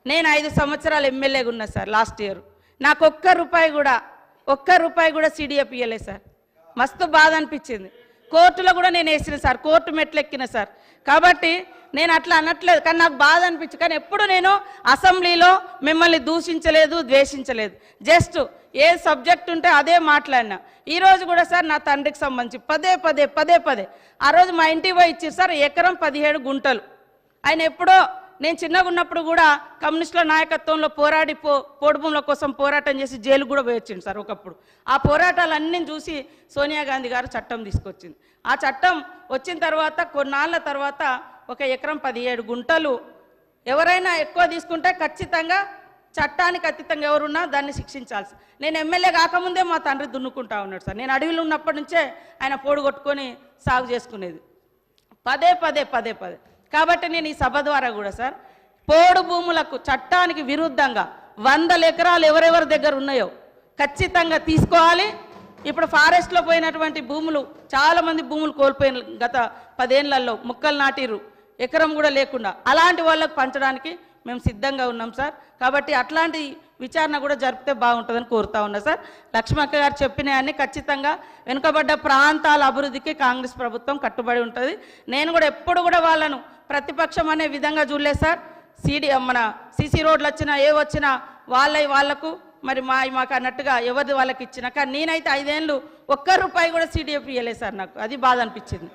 నేను 5 సంవత్సరాలు ఎమ్మెల్యేగా ఉన్నా సార్. లాస్ట్ ఇయర్ నాకు ఒక్క రూపాయి కూడా సిడిఎఫ్ ఇవ్వలేదు సార్. మస్తు బాధ అనిపించింది. కోర్టులో కూడా నేను వేసిన సార్, కోర్టు మెట్లు ఎక్కిన సార్. కాబట్టి నేను అట్లా అనట్లేదు, కానీ నాకు బాధ అనిపించింది. కానీ ఎప్పుడు నేను అసెంబ్లీలో మిమ్మల్ని దూషించలేదు, ద్వేషించలేదు. జస్ట్ ఏ సబ్జెక్ట్ ఉంటే అదే మాట్లాడినా. ఈరోజు కూడా సార్ నా తండ్రికి సంబంధించి పదే ఆ రోజు మా ఇంటికి పోయి ఇచ్చారు సార్. ఎకరం 17 గుంటలు. ఆయన ఎప్పుడో నేను చిన్నగా ఉన్నప్పుడు కూడా కమ్యూనిస్టుల నాయకత్వంలో పోరాడి పోడు భూముల కోసం పోరాటం చేసి జైలు కూడా పోయొచ్చింది సార్ ఒకప్పుడు. ఆ పోరాటాలన్నీ చూసి సోనియా గాంధీ గారు చట్టం తీసుకొచ్చింది. ఆ చట్టం వచ్చిన తర్వాత కొన్నాళ్ళ తర్వాత ఒక ఎకరం 17 గుంటలు ఎవరైనా ఎక్కువ తీసుకుంటే ఖచ్చితంగా చట్టానికి అతీతంగా ఎవరున్నా దాన్ని శిక్షించాల్సి. నేను ఎమ్మెల్యే కాకముందే మా తండ్రి దున్నుకుంటా ఉన్నాడు సార్. నేను అడవిలో ఉన్నప్పటి నుంచే ఆయన పోడు కొట్టుకొని సాగు చేసుకునేది. పదే కాబట్టి నేను ఈ సభ ద్వారా కూడా సార్ పోడు భూములకు చట్టానికి విరుద్ధంగా 100 ఎకరాలు ఎవరెవరి దగ్గర ఉన్నాయో ఖచ్చితంగా తీసుకోవాలి. ఇప్పుడు ఫారెస్ట్లో పోయినటువంటి భూములు చాలామంది భూములు కోల్పోయిన గత 10 ఏళ్లలో మొక్కలు నాటిరు, ఎకరం కూడా లేకుండా. అలాంటి వాళ్ళకు పంచడానికి మేము సిద్ధంగా ఉన్నాం సార్. కాబట్టి అట్లాంటి విచారణ కూడా జరిపితే బాగుంటుందని కోరుతా ఉన్నా సార్. లక్ష్మక్క గారు చెప్పినవన్నీ ఖచ్చితంగా వెనుకబడ్డ ప్రాంతాల అభివృద్ధికి కాంగ్రెస్ ప్రభుత్వం కట్టుబడి ఉంటుంది. నేను కూడా ఎప్పుడు కూడా వాళ్ళను ప్రతిపక్షం అనే విధంగా చూడలేదు సార్. మన సీసీ రోడ్లు వచ్చినా ఏ వచ్చినా వాళ్లకు మరి మాకు అన్నట్టుగా ఎవరిది వాళ్ళకి ఇచ్చినా. కానీ నేనైతే 5 ఏళ్ళు ఒక్క రూపాయి కూడా సిడిఎఫ్ ఇవ్వలేదు సార్. నాకు అది బాధ అనిపించింది.